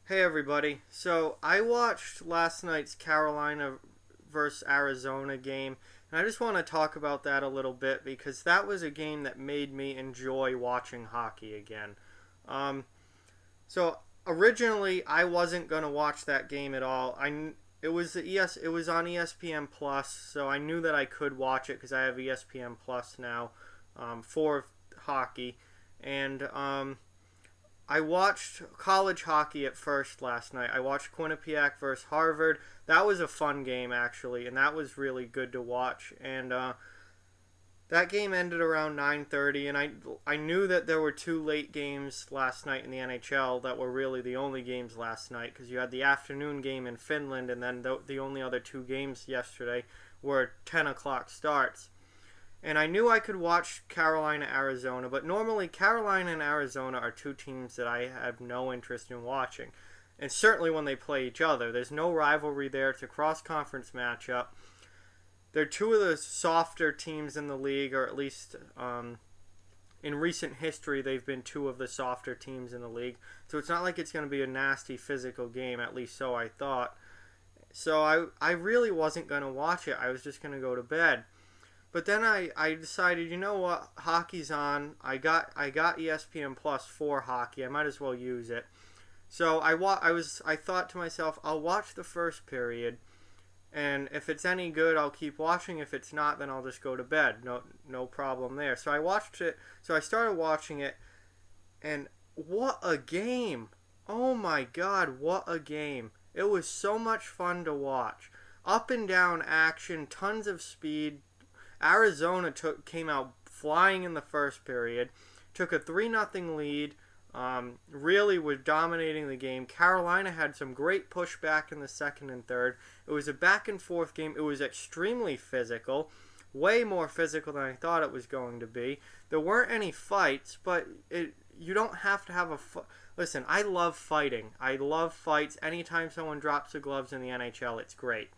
Hey everybody. So I watched last night's Carolina versus Arizona game, and I just want to talk about that a little bit because that was a game that made me enjoy watching hockey again. Um, so originally I wasn't gonna watch that game at all. It was on ESPN Plus, so I knew that I could watch it because I have ESPN Plus now for hockey, and I watched college hockey at first last night. I watched Quinnipiac versus Harvard. That was a fun game actually, and that was really good to watch. And that game ended around 9:30, and I knew that there were two late games last night in the NHL that were really the only games last night because you had the afternoon game in Finland, and then the only other two games yesterday were 10 o'clock starts. And I knew I could watch Carolina, Arizona, but normally Carolina and Arizona are two teams that I have no interest in watching. And certainly when they play each other, there's no rivalry there. It's a cross conference matchup. They're two of the softer teams in the league, or at least in recent history, they've been two of the softer teams in the league. So it's not like it's going to be a nasty physical game, at least so I thought. So I really wasn't going to watch it. I was just going to go to bed. But then I decided, you know what, hockey's on. I got ESPN Plus for hockey. I might as well use it. So I thought to myself, I'll watch the first period, and if it's any good, I'll keep watching. If it's not, then I'll just go to bed. No problem there. So I watched it. So I started watching it, and what a game! Oh my God, what a game! It was so much fun to watch. Up and down action, tons of speed. Arizona came out flying in the first period, took a 3-0 lead, really was dominating the game. Carolina had some great pushback in the second and third. It was a back and forth game. It was extremely physical, way more physical than I thought it was going to be. There weren't any fights, but you don't have to have Listen, I love fighting. I love fights. Anytime someone drops the gloves in the NHL, it's great.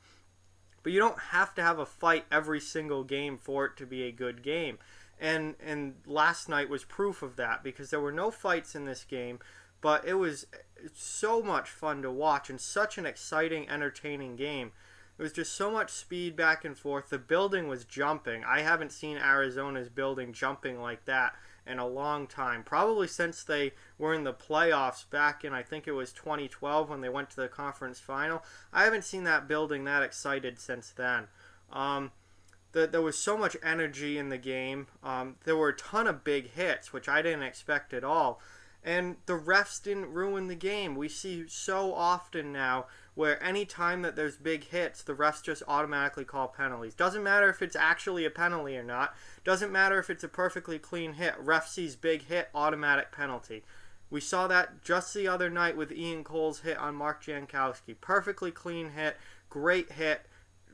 But you don't have to have a fight every single game for it to be a good game. And last night was proof of that because there were no fights in this game, but it was so much fun to watch and such an exciting, entertaining game. It was just so much speed back and forth. The building was jumping. I haven't seen Arizona's building jumping like that in a long time. Probably since they were in the playoffs back in, I think it was 2012 when they went to the conference final. I haven't seen that building that excited since then. There was so much energy in the game. There were a ton of big hits, which I didn't expect at all. And the refs didn't ruin the game. We see so often now where any time that there's big hits, the refs just automatically call penalties. Doesn't matter if it's actually a penalty or not. Doesn't matter if it's a perfectly clean hit. Ref sees big hit, automatic penalty. We saw that just the other night with Ian Cole's hit on Mark Jankowski. Perfectly clean hit, great hit,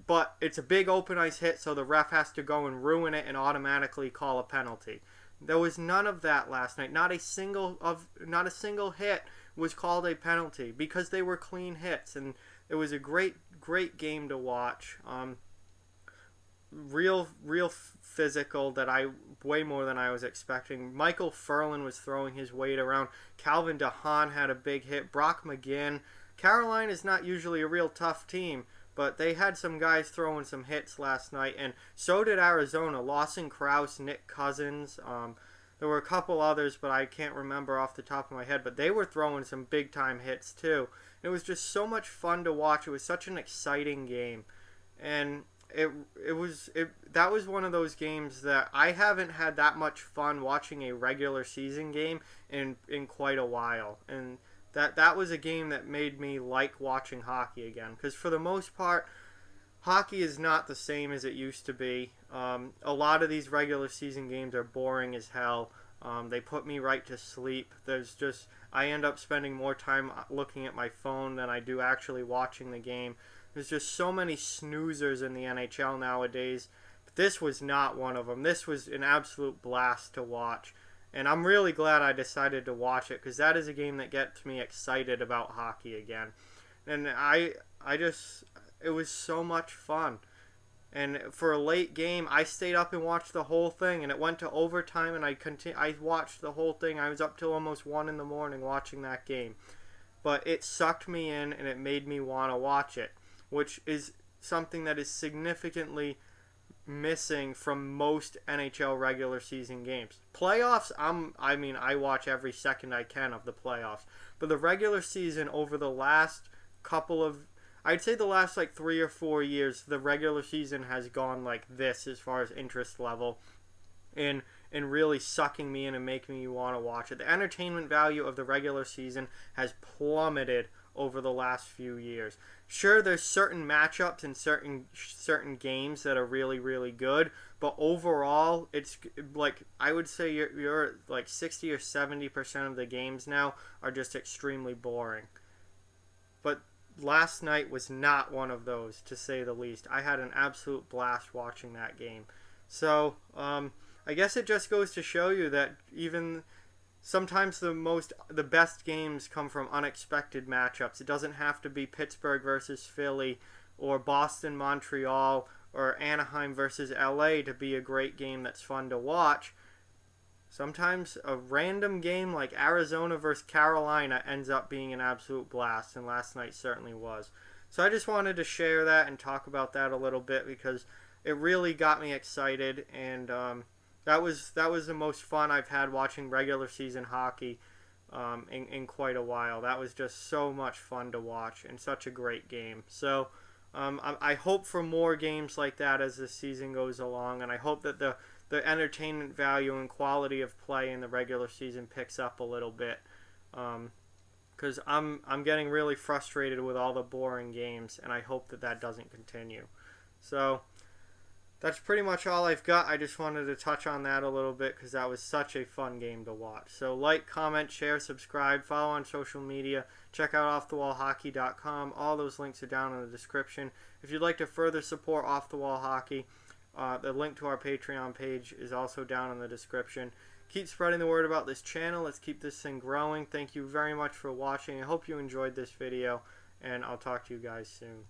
but it's a big open ice hit, so the ref has to go and ruin it and automatically call a penalty. There was none of that last night. Not a single hit was called a penalty because they were clean hits, and it was a great game to watch. Real physical that I way more than I was expecting. Michael Furlan was throwing his weight around. Calvin DeHaan had a big hit. Brock McGinn. Carolina is not usually a real tough team, but they had some guys throwing some hits last night, and so did Arizona. Lawson Krause, Nick Cousins. There were a couple others, but I can't remember off the top of my head. But they were throwing some big time hits too. It was just so much fun to watch. It was such an exciting game, and that was one of those games that I haven't had that much fun watching a regular season game in quite a while, and that was a game that made me like watching hockey again. Because for the most part, hockey is not the same as it used to be. A lot of these regular season games are boring as hell. They put me right to sleep. I end up spending more time looking at my phone than I do actually watching the game. There's just so many snoozers in the NHL nowadays. But this was not one of them. This was an absolute blast to watch. And I'm really glad I decided to watch it because that is a game that gets me excited about hockey again. And it was so much fun. And for a late game, I stayed up and watched the whole thing, and it went to overtime, and I watched the whole thing. I was up till almost 1 in the morning watching that game. but it sucked me in and it made me want to watch it, which is something that is significantly missing from most NHL regular season games. Playoffs, I watch every second I can of the playoffs. But the regular season over the last couple of I'd say the last like 3 or 4 years, the regular season has gone like this as far as interest level and really sucking me in and making me want to watch it. The entertainment value of the regular season has plummeted over the last few years. Sure, there's certain matchups and certain games that are really really good, but overall, it's like I would say you're like 60 or 70% of the games now are just extremely boring. But last night was not one of those, to say the least. I had an absolute blast watching that game. So, I guess it just goes to show you that even sometimes the best games come from unexpected matchups. It doesn't have to be Pittsburgh versus Philly or Boston Montreal or Anaheim versus LA to be a great game that's fun to watch. Sometimes a random game like Arizona versus Carolina ends up being an absolute blast, and last night certainly was. So I just wanted to share that and talk about that a little bit because it really got me excited, and that was the most fun I've had watching regular season hockey in quite a while. That was just so much fun to watch and such a great game. So I hope for more games like that as the season goes along, and I hope that the entertainment value and quality of play in the regular season picks up a little bit. Because I'm getting really frustrated with all the boring games, and I hope that doesn't continue. So that's pretty much all I've got. I just wanted to touch on that a little bit because that was such a fun game to watch. So like, comment, share, subscribe, follow on social media. Check out offthewallhockey.com. All those links are down in the description. If you'd like to further support Off the Wall Hockey, the link to our Patreon page is also down in the description. Keep spreading the word about this channel. Let's keep this thing growing. Thank you very much for watching. I hope you enjoyed this video, and I'll talk to you guys soon.